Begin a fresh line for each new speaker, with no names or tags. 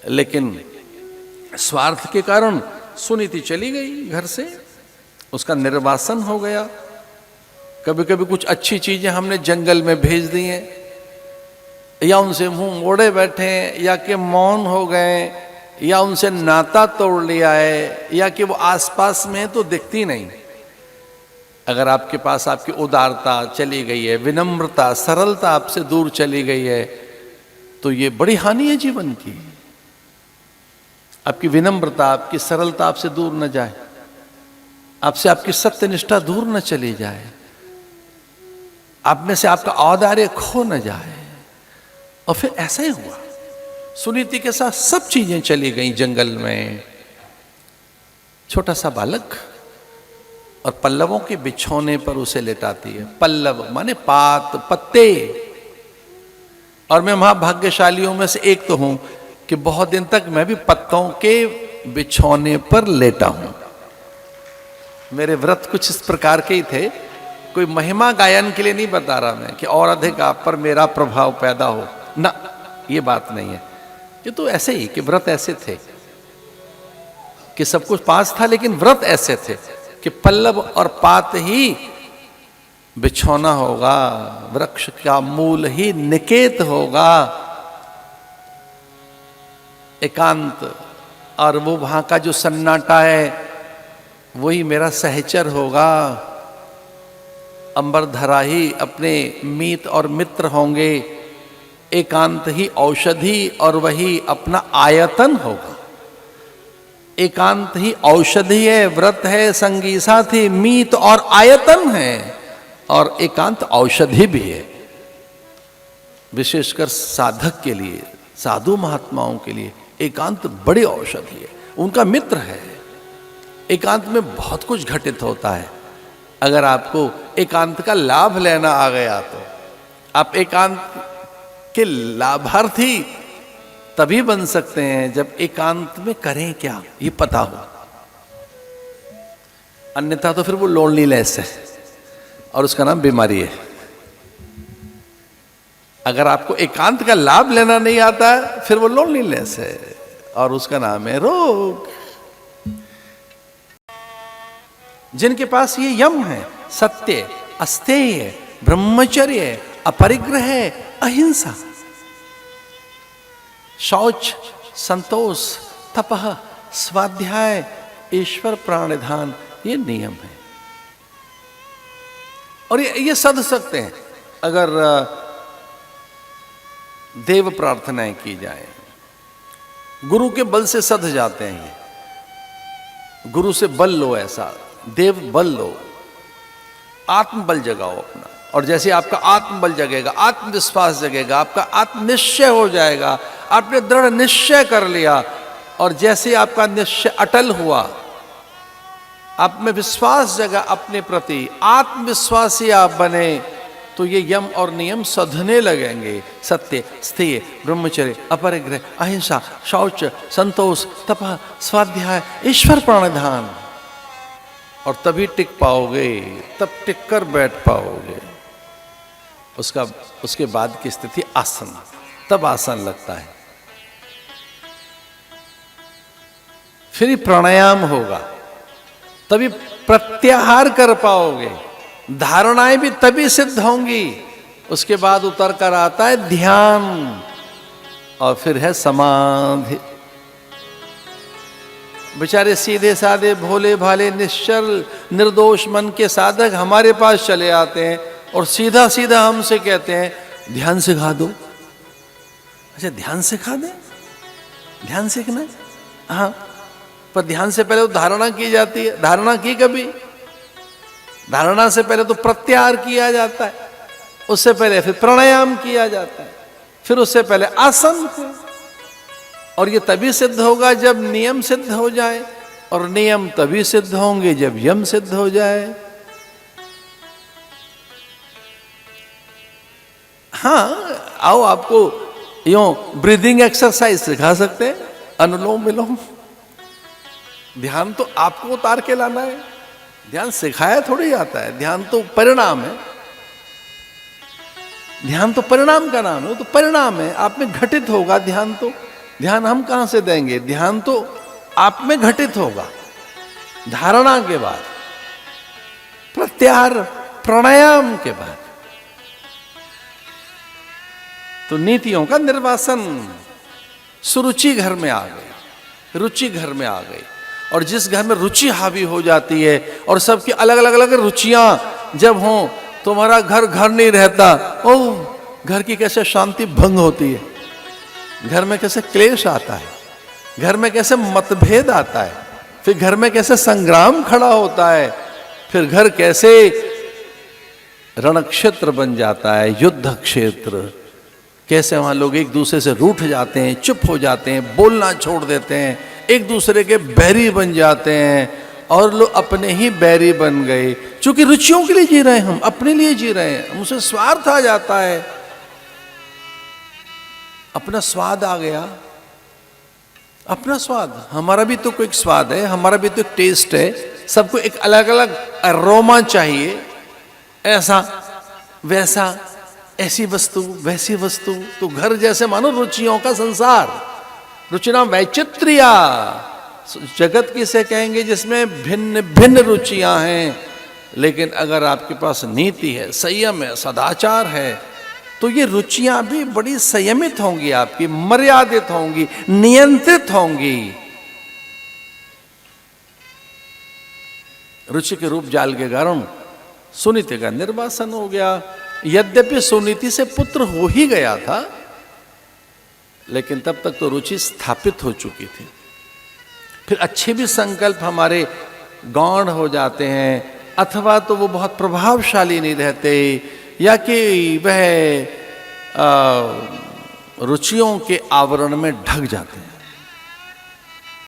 लेकिन स्वार्थ के कारण सुनीति चली गई घर से, उसका निर्वासन हो गया। कभी कभी कुछ अच्छी चीजें हमने जंगल में भेज दी हैं, या उनसे मुंह मोड़े बैठे, या कि मौन हो गए, या उनसे नाता तोड़ लिया है, या कि वो आसपास में है तो दिखती नहीं। अगर आपके पास आपकी उदारता चली गई है, विनम्रता, सरलता आपसे दूर चली गई है, तो ये बड़ी हानि है जीवन की। आपकी विनम्रता, आपकी सरलता आपसे दूर न जाए, आपसे आपकी सत्यनिष्ठा दूर न चली जाए, आप में से आपका औदार्य खो न जाए। और फिर ऐसा ही हुआ, सुनीति के साथ सब चीजें चली गई जंगल में। छोटा सा बालक और पल्लवों के बिछौने पर उसे लेटाती है। पल्लव माने पात, पत्ते। और मैं महाभाग्यशालियों में से एक तो हूं कि बहुत दिन तक मैं भी पत्तों के बिछौने पर लेटा हूं। मेरे व्रत कुछ इस प्रकार के ही थे। कोई महिमा गायन के लिए नहीं बता रहा मैं कि और अधिक आप पर मेरा प्रभाव पैदा हो, ना, ये बात नहीं है। ये तो ऐसे ही कि व्रत ऐसे थे कि सब कुछ पास था, लेकिन व्रत ऐसे थे कि पल्लव और पात ही बिछौना होगा, वृक्ष का मूल ही निकेत होगा, एकांत। और वो वहां का जो सन्नाटा है वही मेरा सहचर होगा। अंबरधरा ही अपने मीत और मित्र होंगे, एकांत ही औषधि और वही अपना आयतन होगा। एकांत ही औषधि है, व्रत है, संगी साथी, मीत और आयतन है, और एकांत औषधि भी है। विशेषकर साधक के लिए, साधु महात्माओं के लिए एकांत बड़ी औषधि है, उनका मित्र है। एकांत में बहुत कुछ घटित होता है। अगर आपको एकांत का लाभ लेना आ गया तो आप एकांत के लाभार्थी तभी बन सकते हैं जब एकांत में करें क्या ये पता हो। अन्यथा तो फिर वो लोनलीनेस है और उसका नाम बीमारी है। अगर आपको एकांत का लाभ लेना नहीं आता है फिर वो लोनलीनेस है और उसका नाम है रोग। जिनके पास ये यम है, सत्य, अस्तेय, ब्रह्मचर्य, अपरिग्रह, अहिंसा, शौच, संतोष, तपह, स्वाध्याय, ईश्वर प्राणिधान, ये नियम है। और ये सध सकते हैं अगर देव प्रार्थनाएं की जाए। गुरु के बल से सध जाते हैं ये। गुरु से बल लो, ऐसा देव बल लो, आत्मबल जगाओ अपना। और जैसे आपका आत्मबल जगेगा, आत्मविश्वास जगेगा, आपका आत्मनिश्चय हो जाएगा, आपने दृढ़ निश्चय कर लिया, और जैसे आपका निश्चय अटल हुआ, आप में विश्वास जगा अपने प्रति, आत्मविश्वासी आप बने, तो ये यम और नियम सधने लगेंगे। सत्य, स्थेय, ब्रह्मचर्य, अपरिग्रह, अहिंसा, शौच, संतोष, तपः, स्वाध्याय, ईश्वर प्राणिधान। और तभी टिक पाओगे, तब टिक कर बैठ पाओगे। उसके बाद की स्थिति आसन, तब आसन लगता है। फिर प्राणायाम होगा, तभी प्रत्याहार कर पाओगे। धारणाएं भी तभी सिद्ध होंगी। उसके बाद उतर कर आता है ध्यान, और फिर है समाधि। बेचारे सीधे साधे भोले भाले निश्चल निर्दोष मन के साधक हमारे पास चले आते हैं और सीधा सीधा हमसे कहते हैं ध्यान सिखा दो। अच्छा, ध्यान सिखा दें? ध्यान सीखना है? हाँ, पर ध्यान से पहले तो धारणा की जाती है। धारणा की कभी? धारणा से पहले तो प्रत्याहार किया जाता है, उससे पहले फिर प्राणायाम किया जाता है, फिर उससे पहले आसन। और ये तभी सिद्ध होगा जब नियम सिद्ध हो जाए, और नियम तभी सिद्ध होंगे जब यम सिद्ध हो जाए। हाँ, आओ आपको यूं ब्रीदिंग एक्सरसाइज सिखा सकते हैं, अनुलोम विलोम। ध्यान तो आपको उतार के लाना है, ध्यान सिखाया थोड़ी जाता है। ध्यान तो परिणाम है, ध्यान तो परिणाम का नाम है, वो तो परिणाम है, आप में घटित होगा ध्यान। तो ध्यान हम कहां से देंगे? ध्यान तो आप में घटित होगा धारणा के बाद, प्रत्याहार प्राणायाम के बाद। तो नीतियों का निर्वासन। सुरुचि घर में आ गई, रुचि घर में आ गई, और जिस घर में रुचि हावी हो जाती है और सबकी अलग अलग अलग रुचियां जब हों तो हमारा घर घर नहीं रहता। ओह, घर की कैसे शांति भंग होती है, घर में कैसे क्लेश आता है, घर में कैसे मतभेद आता है, फिर घर में कैसे संग्राम खड़ा होता है, फिर घर कैसे रणक्षेत्र बन जाता है, युद्ध क्षेत्र। कैसे वहां लोग एक दूसरे से रूठ जाते हैं, चुप हो जाते हैं, बोलना छोड़ देते हैं, एक दूसरे के बैरी बन जाते हैं, और लोग अपने ही बैरी बन गए। क्योंकि रुचियों के लिए जी रहे हैं, हम अपने लिए जी रहे हैं, हमसे स्वार्थ आ जाता है, अपना स्वाद आ गया, अपना स्वाद। हमारा भी तो कोई स्वाद है, हमारा भी तो एक टेस्ट है, सबको एक अलग अलग अरोमा चाहिए, ऐसा वैसा, ऐसी वस्तु वैसी वस्तु। तो घर जैसे मानो रुचियों का संसार, रुचिना वैचित्र्या, जगत किसे कहेंगे जिसमें भिन्न भिन्न रुचियां हैं। लेकिन अगर आपके पास नीति है, संयम है, सदाचार है, तो ये रुचियां भी बड़ी संयमित होंगी, आपकी मर्यादित होंगी, नियंत्रित होंगी। रुचि के रूप जाल के कारण सुनीति का निर्वासन हो गया। यद्यपि सुनीति से पुत्र हो ही गया था, लेकिन तब तक तो रुचि स्थापित हो चुकी थी। फिर अच्छे भी संकल्प हमारे गौण हो जाते हैं, अथवा तो वो बहुत प्रभावशाली नहीं रहते, या कि वह रुचियों के आवरण में ढक जाते हैं।